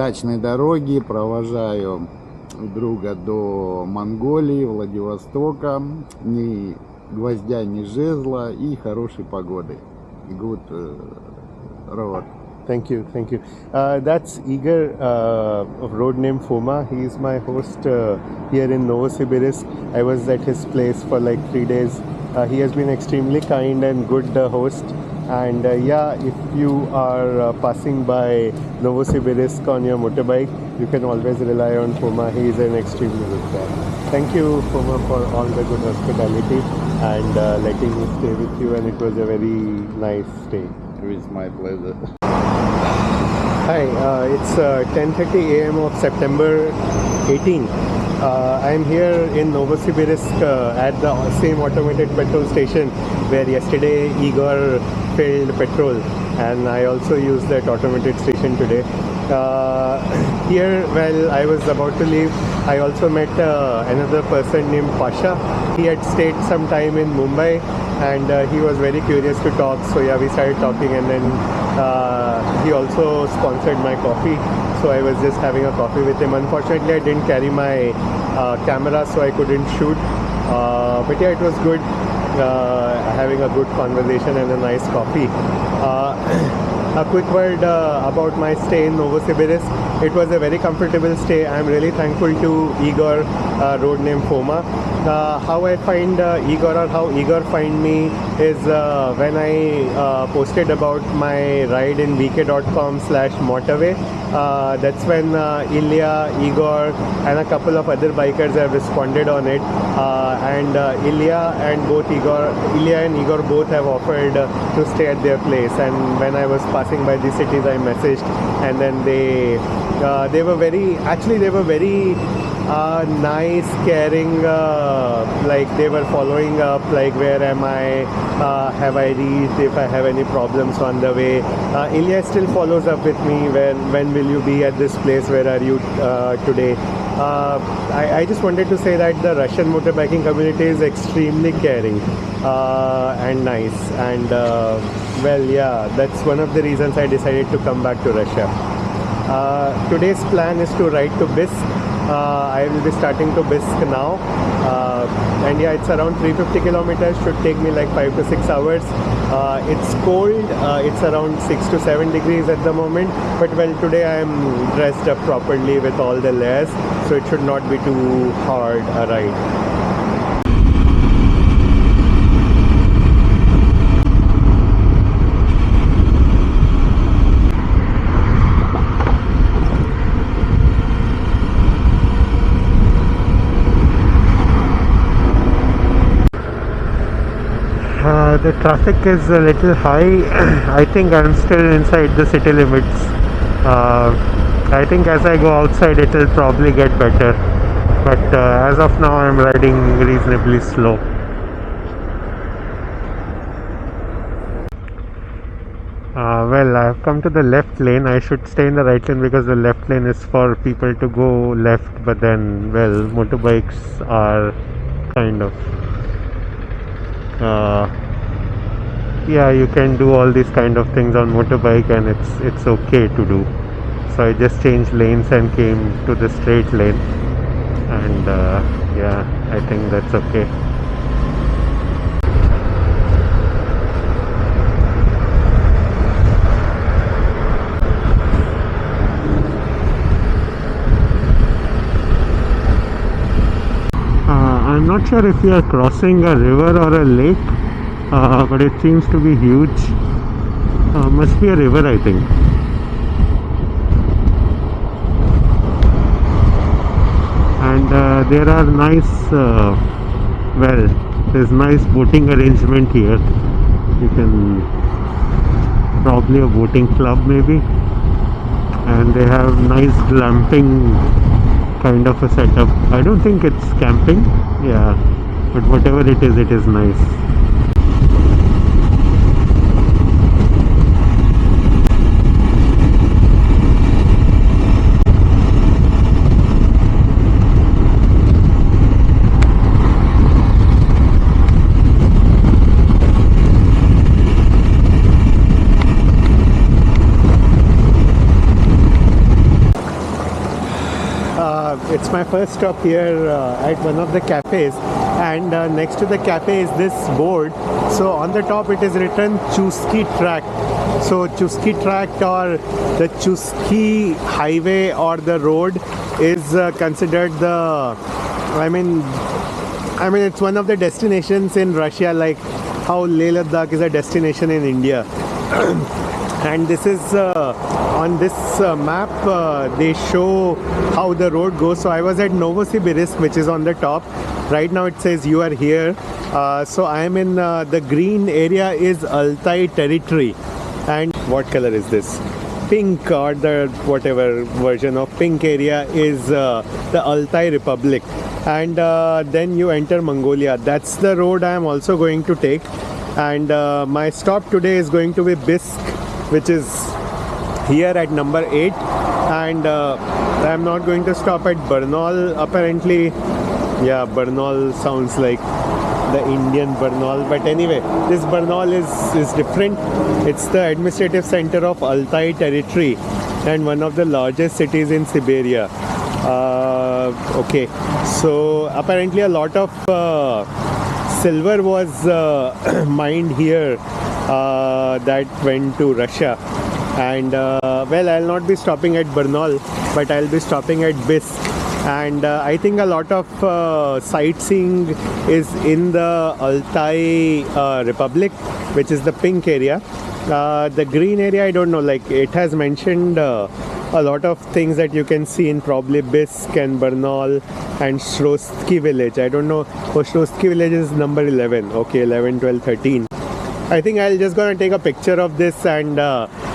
удачной дороги, провожаю друга до Монголии, Владивостока, ни гвоздя, ни жезла и хорошей погоды. Good road. Thank you, thank you. That's Igor of road name Foma. He is my host here in Novosibirsk. I was at his place for like 3 days. He has been extremely kind and good host. And yeah, if you are passing by Novosibirsk on your motorbike, you can always rely on Foma. He is an extremely good guy. Thank you, Foma, for all the good hospitality and letting me stay with you. And it was a very nice stay. It was my pleasure. Hi, it's 10:30 a.m. of September 18. I'm here in Novosibirsk at the same automated petrol station where yesterday Igor filled petrol, and I also used that automated station today. Here, while I was about to leave, I also met another person named Pasha. He had stayed some time in Mumbai, and he was very curious to talk. So yeah, we started talking, and then he also sponsored my coffee. So I was just having a coffee with him. Unfortunately, I didn't carry my camera, so I couldn't shoot. But yeah, it was good having a good conversation and a nice coffee. A quick word about my stay in Novosibirsk. It was a very comfortable stay. I'm really thankful to Igor, road name Foma. How I find Igor, or how Igor find me, is when I posted about my ride in vk.com/motorway. That's when Ilya, Igor and a couple of other bikers have responded on it, and Ilya and Igor both have offered to stay at their place. And when I was passing by the cities, I messaged, and then they were very nice, caring, like they were following up, like where am I, have I reached, if I have any problems on the way. Ilya still follows up with me, when will you be at this place, where are you today. I just wanted to say that the Russian motorbiking community is extremely caring and nice, and well, yeah, that's one of the reasons I decided to come back to Russia. Today's plan is to ride to Bisk. I will be starting to Bisk now, and yeah, it's around 350 kilometers, should take me like 5 to 6 hours. It's cold, it's around 6 to 7 degrees at the moment, but well, today I am dressed up properly with all the layers, so it should not be too hard a ride. The traffic is a little high. I think I'm still inside the city limits. I think as I go outside it will probably get better, but as of now I'm riding reasonably slow. Well, I've come to the left lane. I should stay in the right lane because the left lane is for people to go left, but then, well, motorbikes are kind of yeah, you can do all these kind of things on motorbike, and it's okay to do. So I just changed lanes and came to the straight lane, and yeah, I think that's okay. I'm not sure if we are crossing a river or a lake, but it seems to be huge. Must be a river, I think. And there are nice, well, there's nice boating arrangement here. You can, probably a boating club maybe, and they have nice glamping kind of a setup. I don't think it's camping, yeah, but whatever it is nice. it's my first stop here at one of the cafes, and next to the cafe is this board. So on the top it is written Chusky Tract. So Chusky Tract, or the Chusky Highway, or the road, is considered the, I mean it's one of the destinations in Russia, like how Leh Ladakh is a destination in India. And this is on this map they show how the road goes. So I was at Novosibirsk, which is on the top. Right now it says you are here. So I am in the green area is Altai territory. And what color is this? Pink, or the whatever version of pink area is the Altai Republic. And then you enter Mongolia. That's the road I am also going to take. And my stop today is going to be Bisk, which is here at number 8. And I am not going to stop at Barnaul apparently. Yeah, Barnaul sounds like the Indian Barnaul, but anyway, this Barnaul is different. It's the administrative center of Altai territory and one of the largest cities in Siberia. Okay, so apparently a lot of silver was mined here that went to Russia. And well, I'll not be stopping at Barnaul, but I'll be stopping at Bisk. And I think a lot of sightseeing is in the Altai Republic, which is the pink area. The green area, I don't know, like it has mentioned a lot of things that you can see in probably Bisk and Barnaul and Shrosky village. I don't know. Oh, Shrosky village is number 11. Okay, 11, 12, 13. I think I'll just gonna take a picture of this and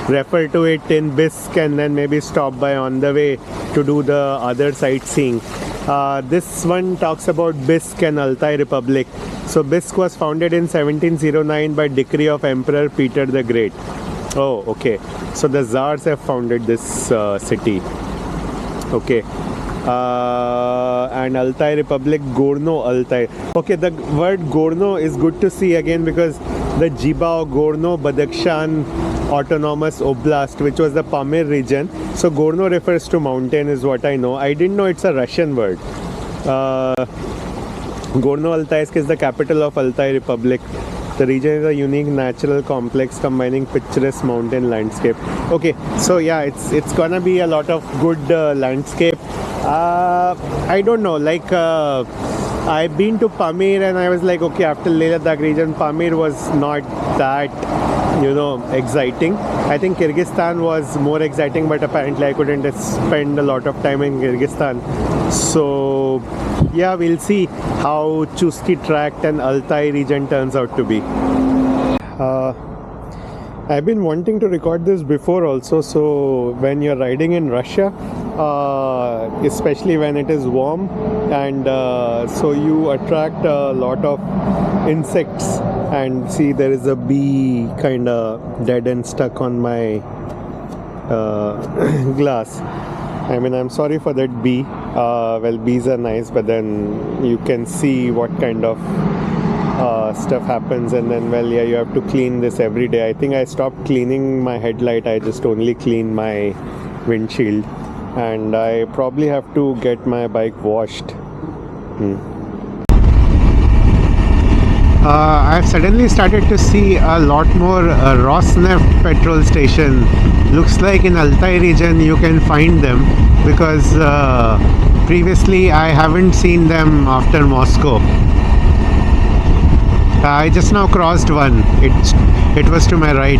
refer to it in Bisk, and then maybe stop by on the way to do the other sightseeing. This one talks about Bisk and Altai Republic. So Bisk was founded in 1709 by decree of Emperor Peter the Great. Oh, okay. So the Tsars have founded this city. Okay. And Altai Republic, Gorno Altai. Okay, the word Gorno is good to see again, because the Jibao Gorno Badakhshan Autonomous Oblast, which was the Pamir region. So Gorno refers to mountain is what I know. I didn't know it's a Russian word. Gorno-Altaisk is the capital of Altai Republic. The region is a unique natural complex combining picturesque mountain landscape. Okay, so yeah, it's gonna be a lot of good landscape. I don't know, like I've been to Pamir and I was like, okay, after Leh Ladakh region, Pamir was not that, you know, exciting. I think Kyrgyzstan was more exciting, but apparently I couldn't spend a lot of time in Kyrgyzstan. So yeah, we'll see how Chusky Tract and Altai region turns out to be. I've been wanting to record this before also. So when you're riding in Russia, especially when it is warm, and so you attract a lot of insects. And see, there is a bee kind of dead and stuck on my glass. I mean, I'm sorry for that bee. Well, bees are nice, but then you can see what kind of stuff happens. And then, well, yeah, you have to clean this every day. I think I stopped cleaning my headlight. I just only clean my windshield. And I probably have to get my bike washed. I've suddenly started to see a lot more Rosneft petrol station. Looks like in Altai region you can find them, because previously I haven't seen them after Moscow. I just now crossed one. It was to my right.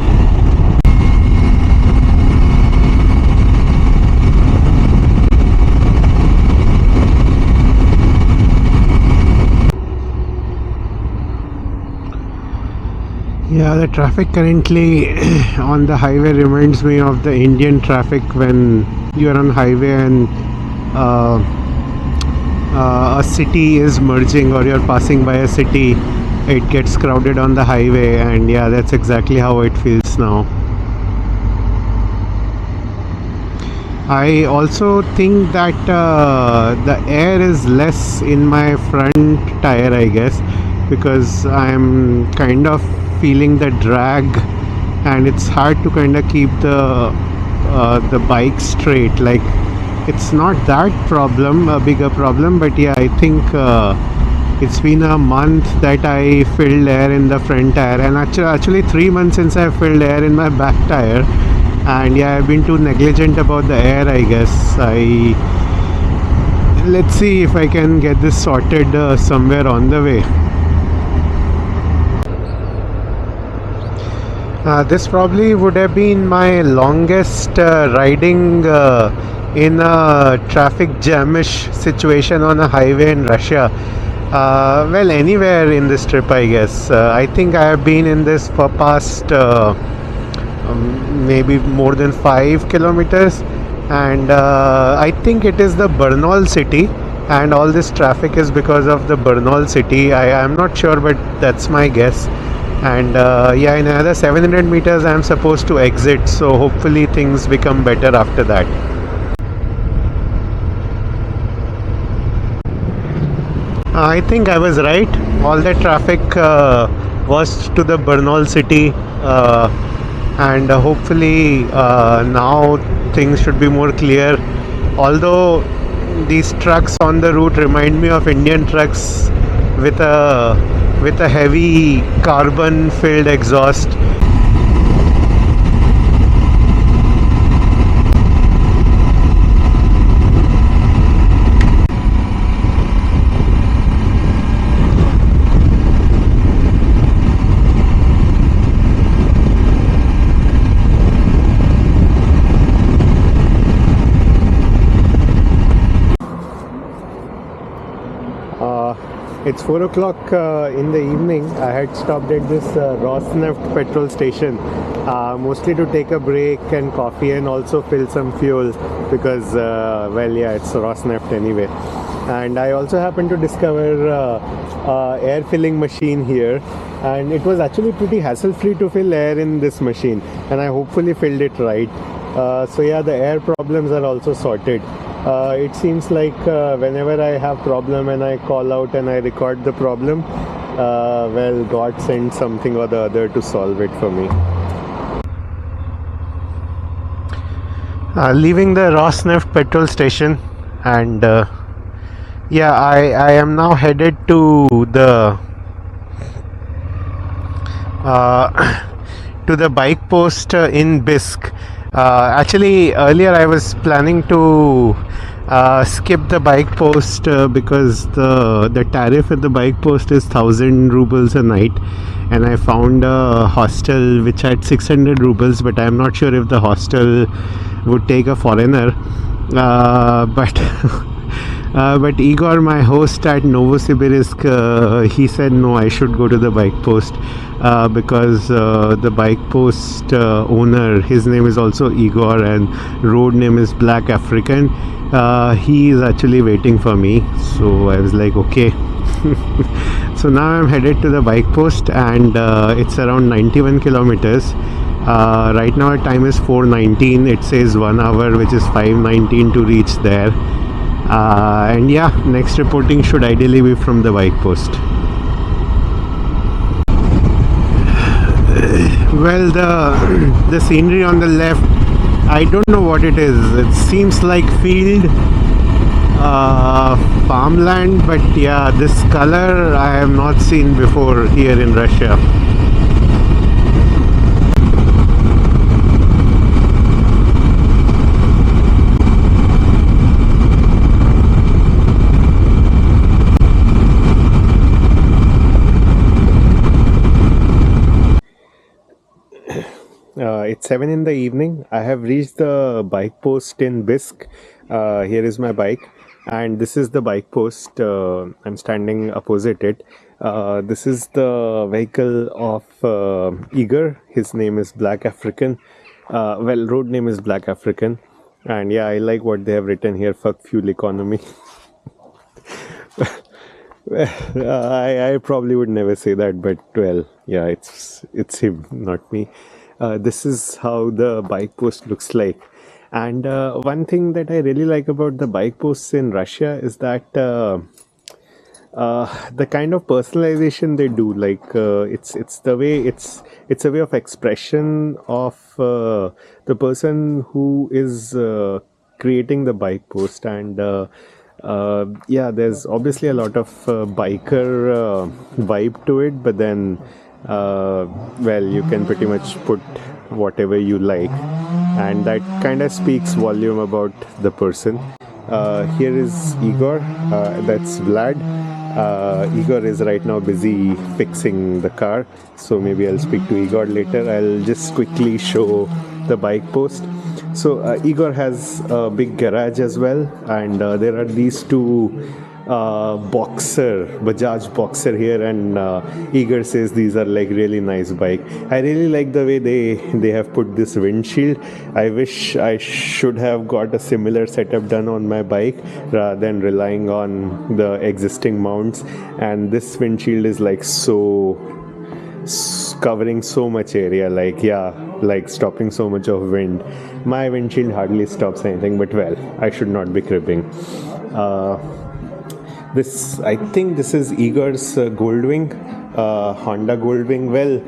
Yeah, the traffic currently on the highway reminds me of the Indian traffic when you are on highway and a city is merging, or you're passing by a city, it gets crowded on the highway. And yeah, that's exactly how it feels now. I also think that the air is less in my front tire, I guess, because I'm kind of feeling the drag, and it's hard to kind of keep the bike straight. Like it's not that problem, a bigger problem, but yeah, I think it's been a month that I filled air in the front tire, and actually 3 months since I filled air in my back tire. And yeah, I've been too negligent about the air, I guess. Let's see if I can get this sorted somewhere on the way. This probably would have been my longest riding in a traffic jamish situation on a highway in Russia. Well, anywhere in this trip, I guess. I think I have been in this for past maybe more than 5 kilometers, and I think it is the Bernal city, and all this traffic is because of the Bernal city. I'm not sure, but that's my guess. And yeah, in another 700 meters I'm supposed to exit, so hopefully things become better after that. I think I was right. All the traffic was to the Bernal city, and hopefully now things should be more clear. Although these trucks on the route remind me of Indian trucks with a heavy carbon filled exhaust. It's 4 o'clock in the evening. I had stopped at this Rosneft petrol station, mostly to take a break and coffee, and also fill some fuel because, well, yeah, it's Rosneft anyway. And I also happened to discover air filling machine here, and it was actually pretty hassle-free to fill air in this machine, and I hopefully filled it right. So yeah, the air problems are also sorted. It seems like whenever I have problem and I call out and I record the problem, well, God sends something or the other to solve it for me. Leaving the Rosneft petrol station, and yeah, I am now headed to the bike post in Bisk. Actually, earlier I was planning to skip the bike post because the tariff at the bike post is 1,000 rubles a night, and I found a hostel which had 600 rubles, but I'm not sure if the hostel would take a foreigner. But Igor, my host at Novosibirsk, he said no, I should go to the bike post because the bike post owner, his name is also Igor and road name is Black African. He is actually waiting for me, so I was like, okay. So now I'm headed to the bike post, and it's around 91 kilometers. Right now our time is 4:19. It says 1 hour, which is 5:19 to reach there. And yeah, next reporting should ideally be from the bike post. Well, the scenery on the left, I don't know what it is. It seems like field, farmland, but yeah, this color I have not seen before here in Russia. It's 7 in the evening. I have reached the bike post in Bisk. Here is my bike, and this is the bike post. I'm standing opposite it. This is the vehicle of Igor. His name is Black African. Well, road name is Black African. And yeah, I like what they have written here. Fuck fuel economy. I probably would never say that, but well, yeah, it's him, not me. This is how the bike post looks like. And one thing that I really like about the bike posts in Russia is that the kind of personalization they do, like it's the way it's a way of expression of the person who is creating the bike post, and yeah, there's obviously a lot of biker vibe to it, but then well, you can pretty much put whatever you like, and that kind of speaks volume about the person. Here is Igor, that's Vlad. Igor is right now busy fixing the car, so maybe I'll speak to Igor later. I'll just quickly show the bike post. So Igor has a big garage as well, and there are these two Bajaj Boxer here, and Igor says these are like really nice bike. I really like the way they have put this windshield. I wish I should have got a similar setup done on my bike rather than relying on the existing mounts. And this windshield is like covering so much area, like like stopping so much of wind. My windshield hardly stops anything, but well, I should not be cribbing. I think this is Igor's Goldwing, Honda Goldwing. Well,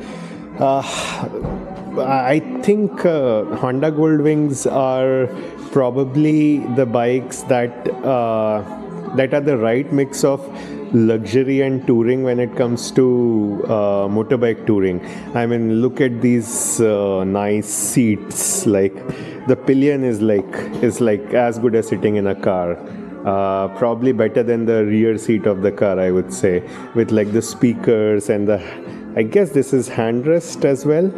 I think Honda Goldwings are probably the bikes that are the right mix of luxury and touring when it comes to motorbike touring. I mean, look at these nice seats. Like the pillion is like as good as sitting in a car. Probably better than the rear seat of the car, I would say, with like the speakers and I guess this is handrest as well,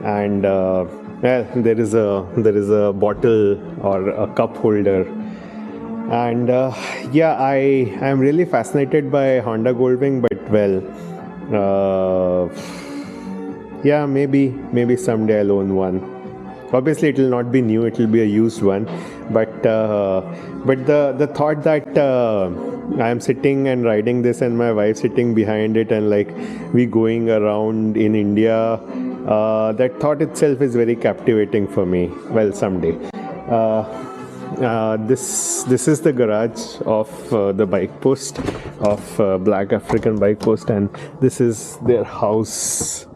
and well, there is a bottle or a cup holder, and yeah, I am really fascinated by Honda Goldwing, but well, yeah, maybe someday I'll own one. Obviously, it will not be new; it will be a used one. But the thought that I am sitting and riding this, and my wife sitting behind it, and like we going around in India, that thought itself is very captivating for me. Well, someday. This is the garage of the bike post of Black African Bike Post, and this is their house.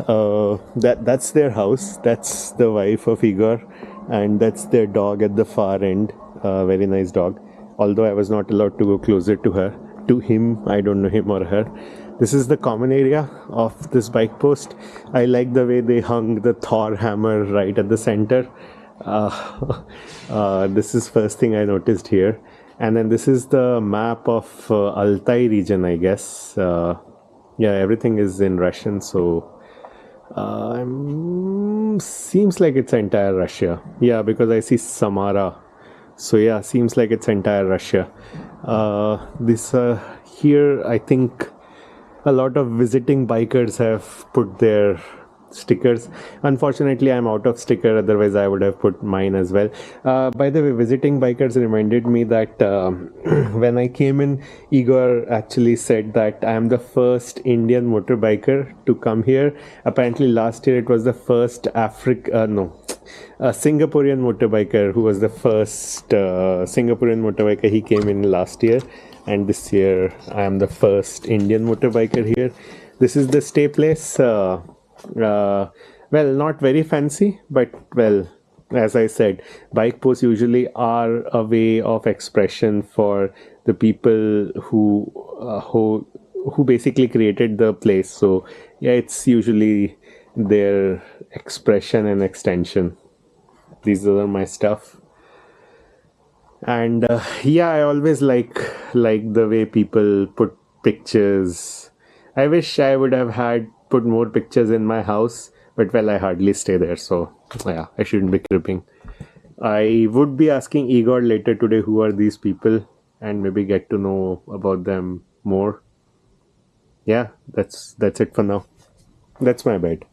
That's their house. That's the wife of Igor, and that's their dog at the far end. Very nice dog. Although I was not allowed to go closer to him. I don't know him or her. This is the common area of this bike post. I like the way they hung the Thor hammer right at the center. This is first thing I noticed here, and then this is the map of Altai region, I guess. Yeah, everything is in Russian, so. Seems like it's entire Russia. Yeah, because I see Samara. So yeah, seems like it's entire Russia. This here, I think a lot of visiting bikers have put their stickers. Unfortunately, I'm out of sticker, otherwise I would have put mine as well. By the way, visiting bikers reminded me that when I came in, Igor actually said that I am the first Indian motorbiker to come here. Apparently last year it was the first Singaporean motorbiker who was the first Singaporean motorbiker. He came in last year, and this year I am the first Indian motorbiker here. This is the stay place. Well, not very fancy, but well, as I said, bike posts usually are a way of expression for the people who basically created the place. So yeah, it's usually their expression and extension. These are my stuff, and yeah, I always like the way people put pictures. I wish I would have put more pictures in my house, but well, I hardly stay there, so yeah, I shouldn't be cribbing. I would be asking Igor later today who are these people, and maybe get to know about them more. Yeah, that's it for now. That's my bed.